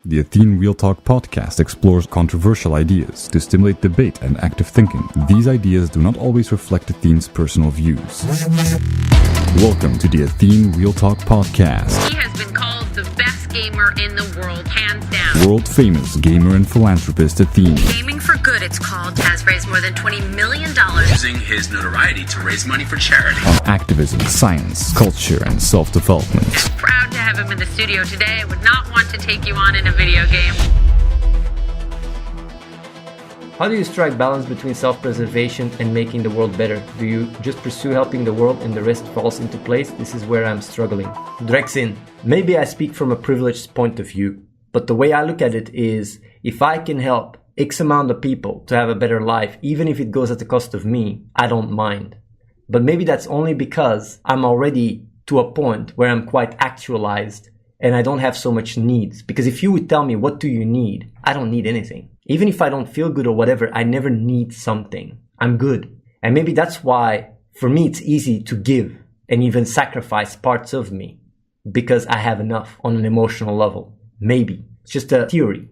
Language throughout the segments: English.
The Athene Real Talk Podcast explores controversial ideas to stimulate debate and active thinking. These ideas do not always reflect Athene's personal views. Welcome to the Athene Real Talk Podcast. He has been called the best gamer in the world, hands down. World-famous gamer and philanthropist Athene. Gaming for Good, it's called, has raised more than $20 million. Using his notoriety to raise money for charity. On activism, science, culture, and self-development. Proud to have him in the studio today. I would not want to take you on in a video game. How do you strike balance between self-preservation and making the world better? Do you just pursue helping the world and the rest falls into place? This is where I'm struggling. Drexin, maybe I speak from a privileged point of view, but the way I look at it is, if I can help X amount of people to have a better life, even if it goes at the cost of me, I don't mind. But maybe that's only because I'm already to a point where I'm quite actualized and I don't have so much needs. Because if you would tell me, what do you need? I don't need anything. Even if I don't feel good or whatever, I never need something. I'm good. And maybe that's why, for me, it's easy to give and even sacrifice parts of me because I have enough on an emotional level. Maybe. It's just a theory.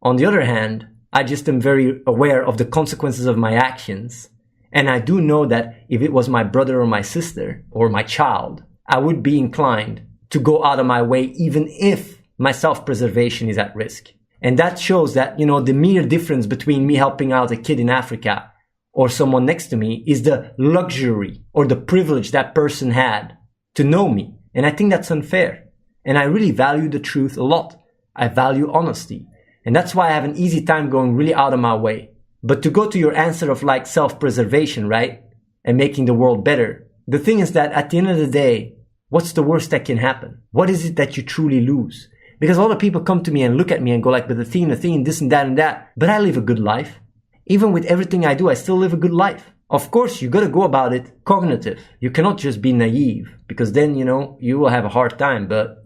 On the other hand, I just am very aware of the consequences of my actions. And I do know that if it was my brother or my sister or my child, I would be inclined to go out of my way even if my self-preservation is at risk. And that shows that, the mere difference between me helping out a kid in Africa or someone next to me is the luxury or the privilege that person had to know me. And I think that's unfair. And I really value the truth a lot. I value honesty. And that's why I have an easy time going really out of my way. But to go to your answer of like self-preservation, right? And making the world better. The thing is that at the end of the day, what's the worst that can happen? What is it that you truly lose? Because a lot of people come to me and look at me and go like, but Athene, this and that. But I live a good life. Even with everything I do, I still live a good life. Of course, you got to go about it cognitive. You cannot just be naive because then, you will have a hard time. But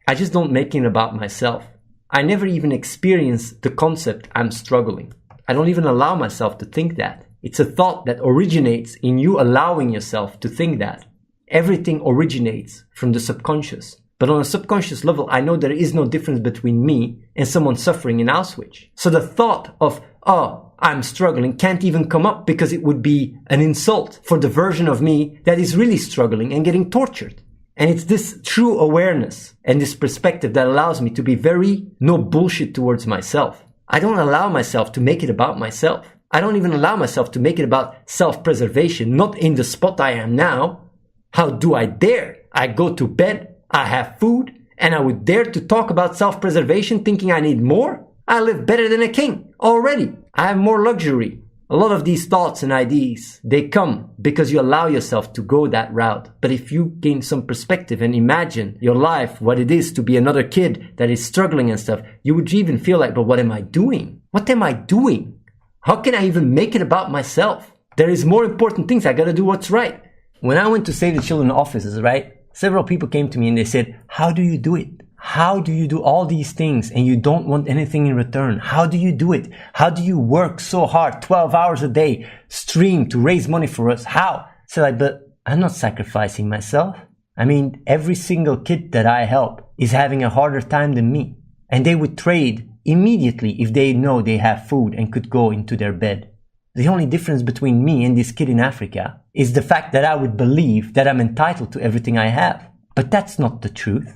I just don't make it about myself. I never even experience the concept I'm struggling. I don't even allow myself to think that. It's a thought that originates in you allowing yourself to think that. Everything originates from the subconscious. But on a subconscious level, I know there is no difference between me and someone suffering in Auschwitz. So the thought of, I'm struggling can't even come up because it would be an insult for the version of me that is really struggling and getting tortured. And it's this true awareness and this perspective that allows me to be very no bullshit towards myself. I don't allow myself to make it about myself. I don't even allow myself to make it about self-preservation, not in the spot I am now. How do I dare? I go to bed, I have food, and I would dare to talk about self-preservation thinking I need more? I live better than a king already. I have more luxury. A lot of these thoughts and ideas, they come because you allow yourself to go that route. But if you gain some perspective and imagine your life, what it is to be another kid that is struggling and stuff, you would even feel like, but what am I doing? What am I doing? How can I even make it about myself? There is more important things. I gotta do what's right. When I went to Save the Children offices, right? Several people came to me and they said, how do you do it? How do you do all these things and you don't want anything in return? How do you do it? How do you work so hard, 12 hours a day, stream to raise money for us? How? So but I'm not sacrificing myself. I mean, every single kid that I help is having a harder time than me. And they would trade immediately if they know they have food and could go into their bed. The only difference between me and this kid in Africa is the fact that I would believe that I'm entitled to everything I have. But that's not the truth.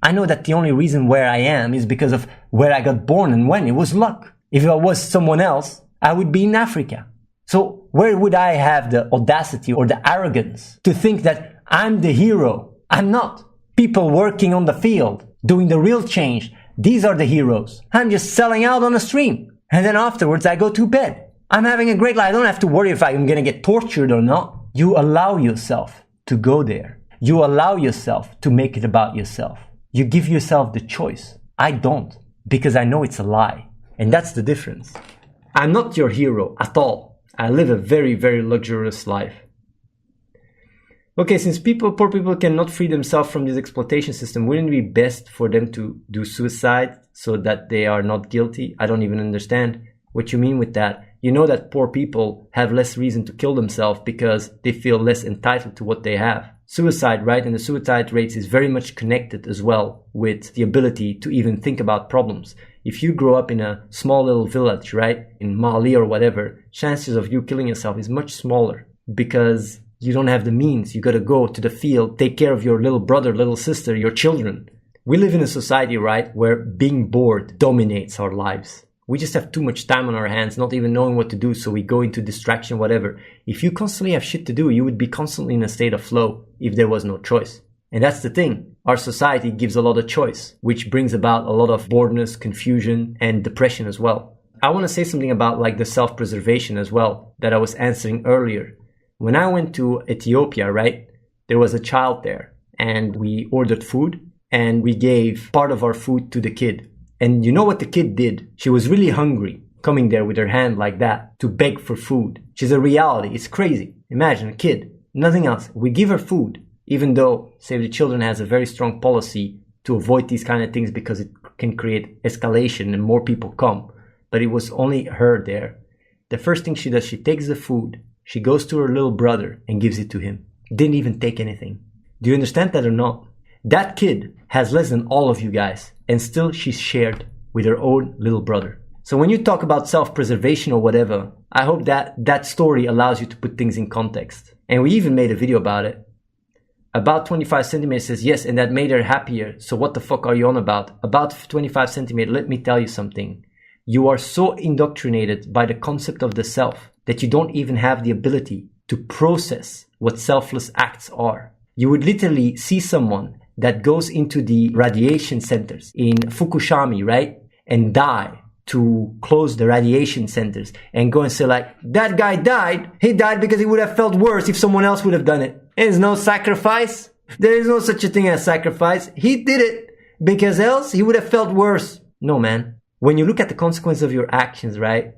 I know that the only reason where I am is because of where I got born and when. It was luck. If I was someone else, I would be in Africa. So where would I have the audacity or the arrogance to think that I'm the hero? I'm not. People working on the field, doing the real change, these are the heroes. I'm just selling out on a stream. And then afterwards I go to bed. I'm having a great life. I don't have to worry if I'm going to get tortured or not. You allow yourself to go there. You allow yourself to make it about yourself. You give yourself the choice. I don't, because I know it's a lie. And that's the difference. I'm not your hero at all. I live a very, very luxurious life. Okay, since poor people cannot free themselves from this exploitation system, wouldn't it be best for them to do suicide so that they are not guilty? I don't even understand what you mean with that. You know that poor people have less reason to kill themselves because they feel less entitled to what they have. Suicide, right? And the suicide rates is very much connected as well with the ability to even think about problems. If you grow up in a small little village, right, in Mali or whatever, chances of you killing yourself is much smaller because you don't have the means. You got to go to the field, take care of your little brother, little sister, your children. We live in a society, right, where being bored dominates our lives. We just have too much time on our hands, not even knowing what to do, so we go into distraction, whatever. If you constantly have shit to do, you would be constantly in a state of flow if there was no choice. And that's the thing. Our society gives a lot of choice, which brings about a lot of boredness, confusion, and depression as well. I want to say something about like the self-preservation as well that I was answering earlier. When I went to Ethiopia, right, there was a child there and we ordered food and we gave part of our food to the kid. And you know what the kid did? She was really hungry, coming there with her hand like that to beg for food. She's a reality. It's crazy. Imagine a kid, nothing else. We give her food, even though Save the Children has a very strong policy to avoid these kind of things because it can create escalation and more people come. But it was only her there. The first thing she does, she takes the food. She goes to her little brother and gives it to him. Didn't even take anything. Do you understand that or not? That kid has less than all of you guys, and still she's shared with her own little brother. So when you talk about self-preservation or whatever, I hope that story allows you to put things in context. And we even made a video about it. About 25 centimeters says yes, and that made her happier. So what the fuck are you on about? About 25 centimeters, let me tell you something. You are so indoctrinated by the concept of the self that you don't even have the ability to process what selfless acts are. You would literally see someone that goes into the radiation centers in Fukushima, right? And die to close the radiation centers and go and say like, that guy died. He died because he would have felt worse if someone else would have done it. There's no sacrifice. There is no such a thing as sacrifice. He did it because else he would have felt worse. No, man. When you look at the consequence of your actions, right?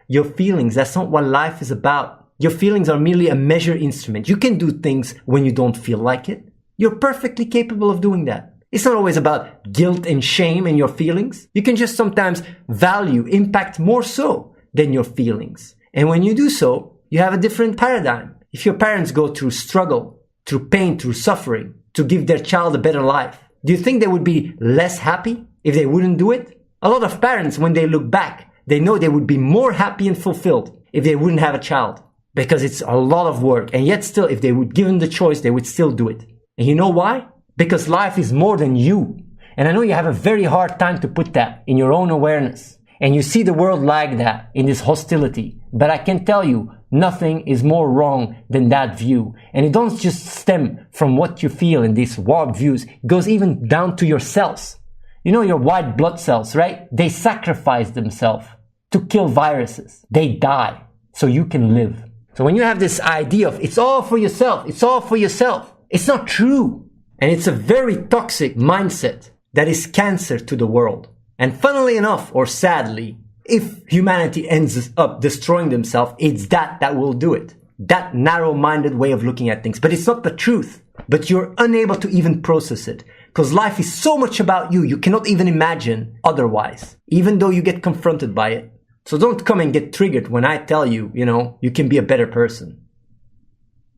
Your feelings, that's not what life is about. Your feelings are merely a measure instrument. You can do things when you don't feel like it. You're perfectly capable of doing that. It's not always about guilt and shame and your feelings. You can just sometimes value impact more so than your feelings. And when you do so, you have a different paradigm. If your parents go through struggle, through pain, through suffering, to give their child a better life, do you think they would be less happy if they wouldn't do it? A lot of parents, when they look back, they know they would be more happy and fulfilled if they wouldn't have a child. Because it's a lot of work. And yet still, if they would give them the choice, they would still do it. And you know why? Because life is more than you. And I know you have a very hard time to put that in your own awareness. And you see the world like that, in this hostility. But I can tell you, nothing is more wrong than that view. And it don't just stem from what you feel in these warped views. It goes even down to your cells. You know your white blood cells, right? They sacrifice themselves to kill viruses. They die so you can live. So when you have this idea of it's all for yourself, it's all for yourself, it's not true. And it's a very toxic mindset that is cancer to the world. And funnily enough, or sadly, if humanity ends up destroying themselves, it's that will do it. That narrow-minded way of looking at things. But it's not the truth. But you're unable to even process it. Because life is so much about you, you cannot even imagine otherwise. Even though you get confronted by it. So don't come and get triggered when I tell you, you can be a better person.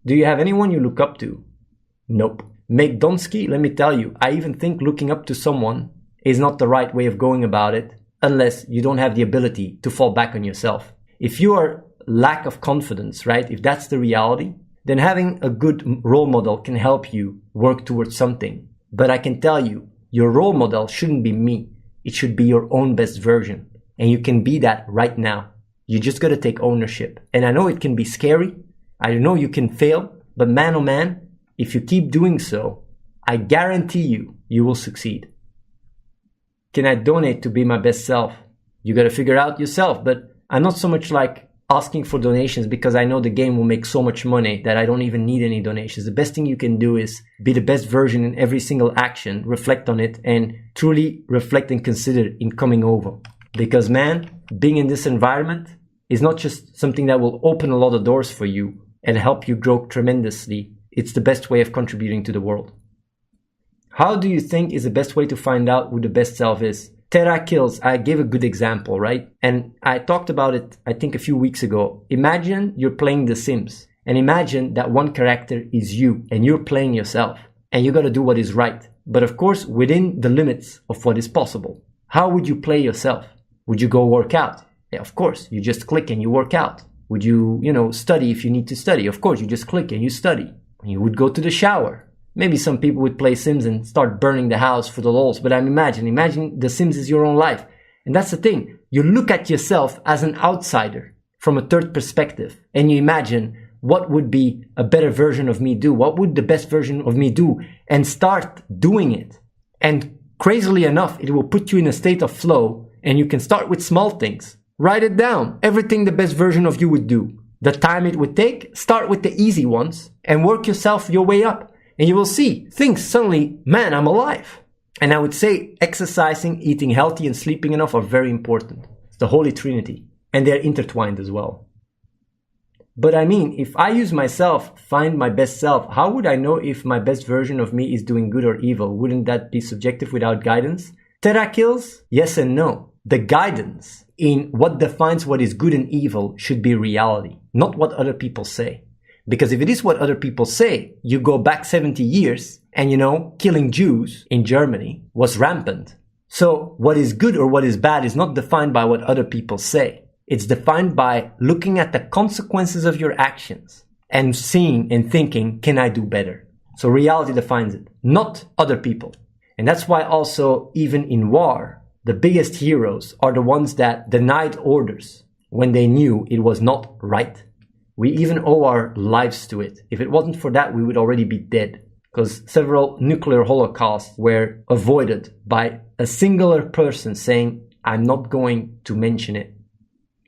Do you have anyone you look up to? Nope. Meg Donsky, let me tell you, I even think looking up to someone is not the right way of going about it unless you don't have the ability to fall back on yourself. If you are lack of confidence, right? If that's the reality, then having a good role model can help you work towards something. But I can tell you, your role model shouldn't be me. It should be your own best version. And you can be that right now. You just got to take ownership. And I know it can be scary. I know you can fail. But man, oh man, if you keep doing so, I guarantee you will succeed. Can I donate to be my best self? You got to figure out yourself. But I'm not so much like asking for donations because I know the game will make so much money that I don't even need any donations. The best thing you can do is be the best version in every single action, reflect on it, and truly reflect and consider in coming over. Because man, being in this environment is not just something that will open a lot of doors for you and help you grow tremendously. It's the best way of contributing to the world. How do you think is the best way to find out who the best self is? Terra kills. I gave a good example, right? And I talked about it, I think, a few weeks ago. Imagine you're playing The Sims, and imagine that one character is you and you're playing yourself, and you got to do what is right. But of course, within the limits of what is possible. How would you play yourself? Would you go work out? Yeah, of course. You just click and you work out. Would you, study if you need to study? Of course, you just click and you study. You would go to the shower. Maybe some people would play Sims and start burning the house for the lols. But imagine The Sims is your own life. And that's the thing. You look at yourself as an outsider from a third perspective. And you imagine, what would be a better version of me do? What would the best version of me do? And start doing it. And crazily enough, it will put you in a state of flow, and you can start with small things. Write it down. Everything the best version of you would do. The time it would take, start with the easy ones and work yourself your way up. And you will see things suddenly, man, I'm alive. And I would say exercising, eating healthy, and sleeping enough are very important. It's the Holy Trinity. And they're intertwined as well. But if I use myself, find my best self, how would I know if my best version of me is doing good or evil? Wouldn't that be subjective without guidance? Terra kills? Yes and no. The guidance in what defines what is good and evil should be reality, not what other people say. Because if it is what other people say, you go back 70 years and killing Jews in Germany was rampant. So what is good or what is bad is not defined by what other people say. It's defined by looking at the consequences of your actions and seeing and thinking, can I do better? So reality defines it, not other people. And that's why also, even in war, the biggest heroes are the ones that denied orders when they knew it was not right. We even owe our lives to it. If it wasn't for that, we would already be dead. Because several nuclear holocausts were avoided by a singular person saying, I'm not going to mention it.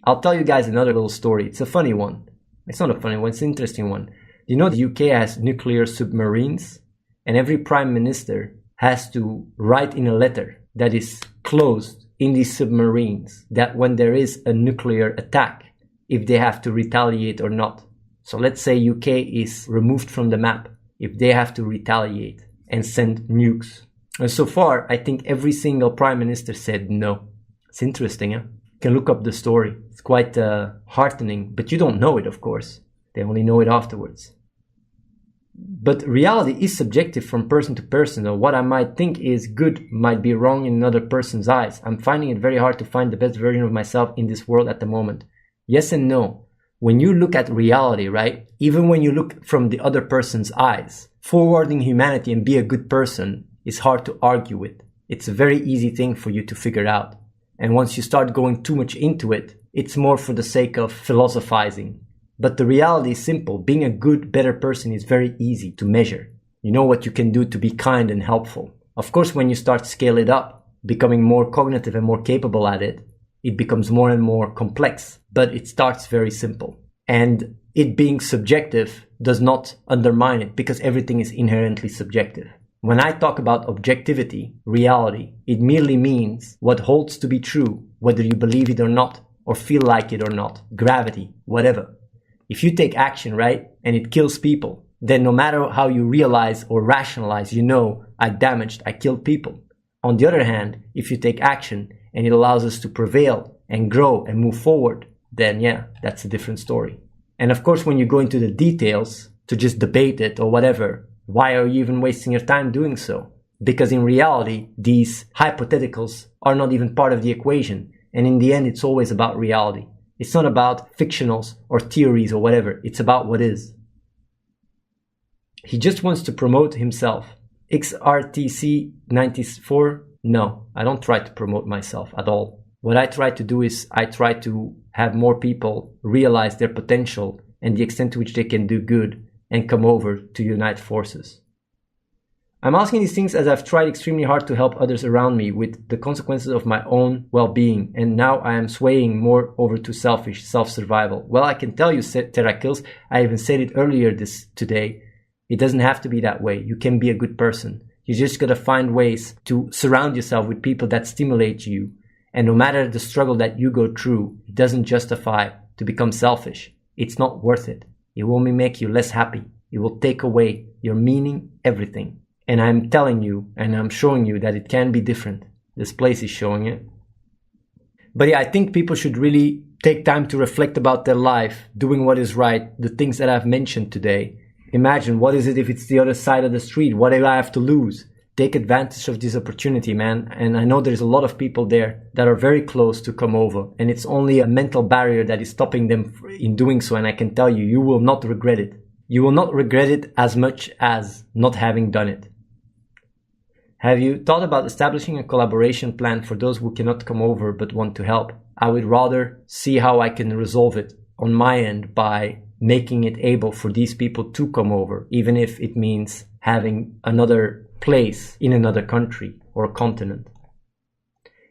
I'll tell you guys another little story. It's a funny one. It's not a funny one, it's an interesting one. You know the UK has nuclear submarines, and every prime minister has to write in a letter that is closed in these submarines that when there is a nuclear attack, if they have to retaliate or not. So let's say UK is removed from the map, if they have to retaliate and send nukes. And so far, I think every single prime minister said no. It's interesting, huh? You can look up the story. It's quite heartening, but you don't know it, of course. They only know it afterwards. But reality is subjective from person to person. Or what I might think is good might be wrong in another person's eyes. I'm finding it very hard to find the best version of myself in this world at the moment. Yes and no. When you look at reality, right? Even when you look from the other person's eyes, forwarding humanity and be a good person is hard to argue with. It's a very easy thing for you to figure out. And once you start going too much into it, it's more for the sake of philosophizing. But the reality is simple. Being a good, better person is very easy to measure. You know what you can do to be kind and helpful. Of course, when you start to scale it up, becoming more cognitive and more capable at it, it becomes more and more complex. But it starts very simple. And it being subjective does not undermine it because everything is inherently subjective. When I talk about objectivity, reality, it merely means what holds to be true, whether you believe it or not, or feel like it or not, gravity, whatever. If you take action, right, and it kills people, then no matter how you realize or rationalize, I damaged, I killed people. On the other hand, if you take action and it allows us to prevail and grow and move forward, then yeah, that's a different story. And of course, when you go into the details to just debate it or whatever, why are you even wasting your time doing so? Because in reality, these hypotheticals are not even part of the equation. And in the end, it's always about reality. It's not about fictionals or theories or whatever. It's about what is. He just wants to promote himself. XRTC94? No, I don't try to promote myself at all. What I try to do is I try to have more people realize their potential and the extent to which they can do good and come over to unite forces. I'm asking these things as I've tried extremely hard to help others around me with the consequences of my own well-being, and now I am swaying more over to selfish self-survival. Well, I can tell you, Terra Kills, I even said it earlier today, it doesn't have to be that way. You can be a good person. You just gotta find ways to surround yourself with people that stimulate you, and no matter the struggle that you go through, it doesn't justify to become selfish. It's not worth it. It will only make you less happy. It will take away your meaning, everything. And I'm telling you, and I'm showing you that it can be different. This place is showing it. But yeah, I think people should really take time to reflect about their life, doing what is right, the things that I've mentioned today. Imagine, what is it if it's the other side of the street? What do I have to lose? Take advantage of this opportunity, man. And I know there's a lot of people there that are very close to come over. And it's only a mental barrier that is stopping them in doing so. And I can tell you, you will not regret it. You will not regret it as much as not having done it. Have you thought about establishing a collaboration plan for those who cannot come over but want to help? I would rather see how I can resolve it on my end by making it able for these people to come over, even if it means having another place in another country or continent.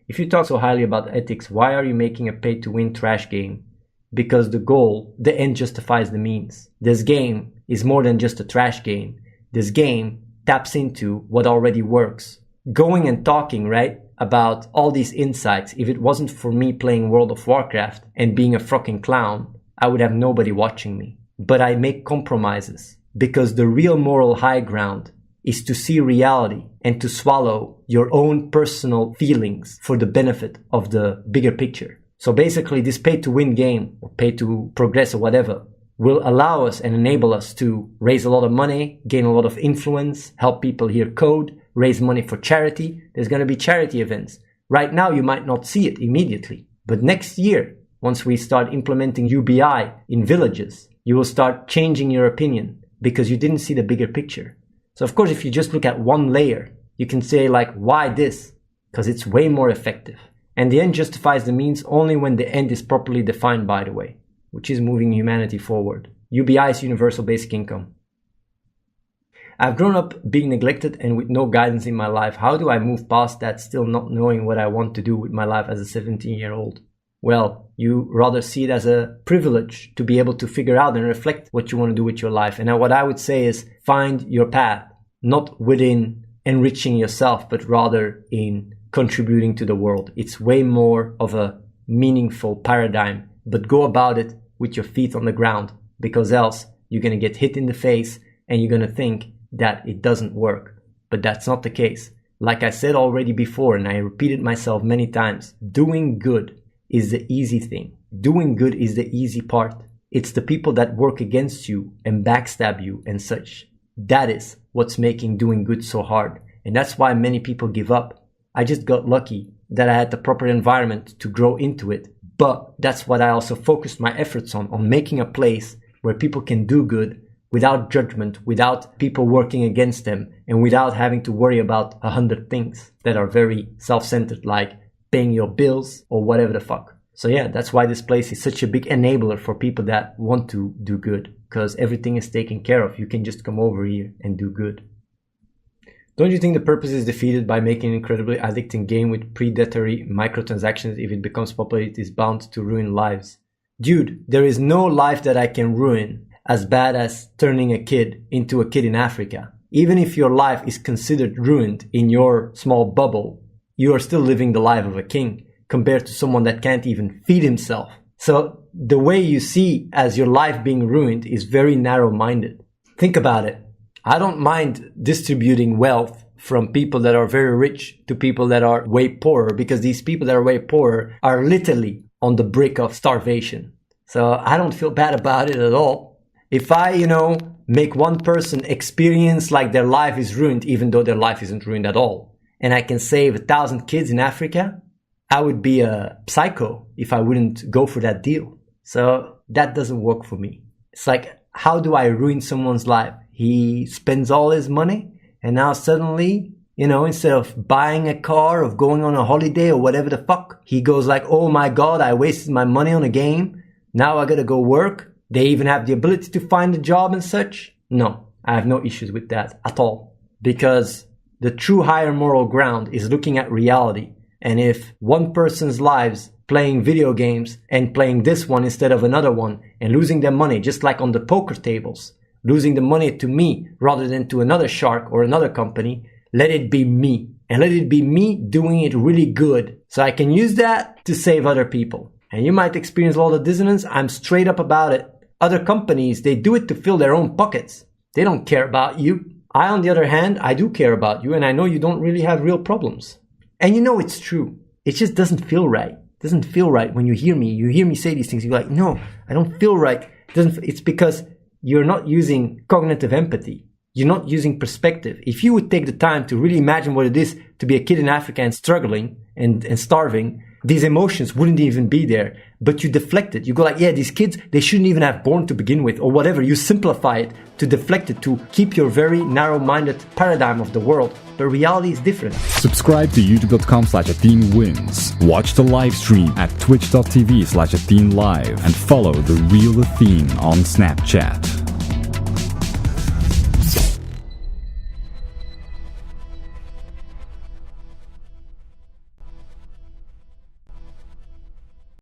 If you talk so highly about ethics, why are you making a pay-to-win trash game? Because the end justifies the means. This game is more than just a trash game. This game taps into what already works. Going and talking, right, about all these insights, if it wasn't for me playing World of Warcraft and being a fucking clown, I would have nobody watching me. But I make compromises because the real moral high ground is to see reality and to swallow your own personal feelings for the benefit of the bigger picture. So basically this pay to win game or pay to progress or whatever will allow us and enable us to raise a lot of money, gain a lot of influence, help people hear code, raise money for charity. There's going to be charity events. Right now, you might not see it immediately. But next year, once we start implementing UBI in villages, you will start changing your opinion because you didn't see the bigger picture. So of course, if you just look at one layer, you can say like, why this? Because it's way more effective. And the end justifies the means only when the end is properly defined, by the way, which is moving humanity forward. UBI is universal basic income. I've grown up being neglected and with no guidance in my life. How do I move past that, still not knowing what I want to do with my life as a 17-year-old? Well, you rather see it as a privilege to be able to figure out and reflect what you want to do with your life. And what I would say is find your path, not within enriching yourself, but rather in contributing to the world. It's way more of a meaningful paradigm, but go about it with your feet on the ground, because else you're going to get hit in the face and you're going to think that it doesn't work. But that's not the case. Like I said already before, and I repeated myself many times, doing good is the easy thing. Doing good is the easy part. It's the people that work against you and backstab you and such. That is what's making doing good so hard. And that's why many people give up. I just got lucky that I had the proper environment to grow into it. But that's what I also focused my efforts on making a place where people can do good without judgment, without people working against them, and without having to worry about 100 things that are very self-centered, like paying your bills or whatever the fuck. So yeah, that's why this place is such a big enabler for people that want to do good, because everything is taken care of. You can just come over here and do good. Don't you think the purpose is defeated by making an incredibly addicting game with predatory microtransactions? If it becomes popular, it is bound to ruin lives. Dude, there is no life that I can ruin as bad as turning a kid into a kid in Africa. Even if your life is considered ruined in your small bubble, you are still living the life of a king compared to someone that can't even feed himself. So the way you see as your life being ruined is very narrow-minded. Think about it. I don't mind distributing wealth from people that are very rich to people that are way poorer, because these people that are way poorer are literally on the brink of starvation. So I don't feel bad about it at all. If I, make one person experience like their life is ruined, even though their life isn't ruined at all, and I can save 1,000 kids in Africa, I would be a psycho if I wouldn't go for that deal. So that doesn't work for me. It's like, how do I ruin someone's life? He spends all his money and now suddenly, instead of buying a car, of going on a holiday or whatever the fuck, he goes like, oh my God, I wasted my money on a game. Now I gotta go work. They even have the ability to find a job and such. No, I have no issues with that at all, because the true higher moral ground is looking at reality. And if one person's lives playing video games and playing this one instead of another one and losing their money, just like on the poker tables, losing the money to me rather than to another shark or another company, let it be me. And let it be me doing it really good so I can use that to save other people. And you might experience a lot of dissonance. I'm straight up about it. Other companies, they do it to fill their own pockets. They don't care about you. I, on the other hand, I do care about you, and I know you don't really have real problems. And you know it's true. It just doesn't feel right. It doesn't feel right when you hear me say these things. You're like, no, I don't feel right. It's because you're not using cognitive empathy. You're not using perspective. If you would take the time to really imagine what it is to be a kid in Africa and struggling and starving, these emotions wouldn't even be there. But you deflect it. You go like, yeah, these kids, they shouldn't even have born to begin with, or whatever. You simplify it to deflect it, to keep your very narrow-minded paradigm of the world. But reality is different. Subscribe to youtube.com/AtheneWins. Watch the live stream at twitch.tv/AtheneLive and follow The Real Athene on Snapchat.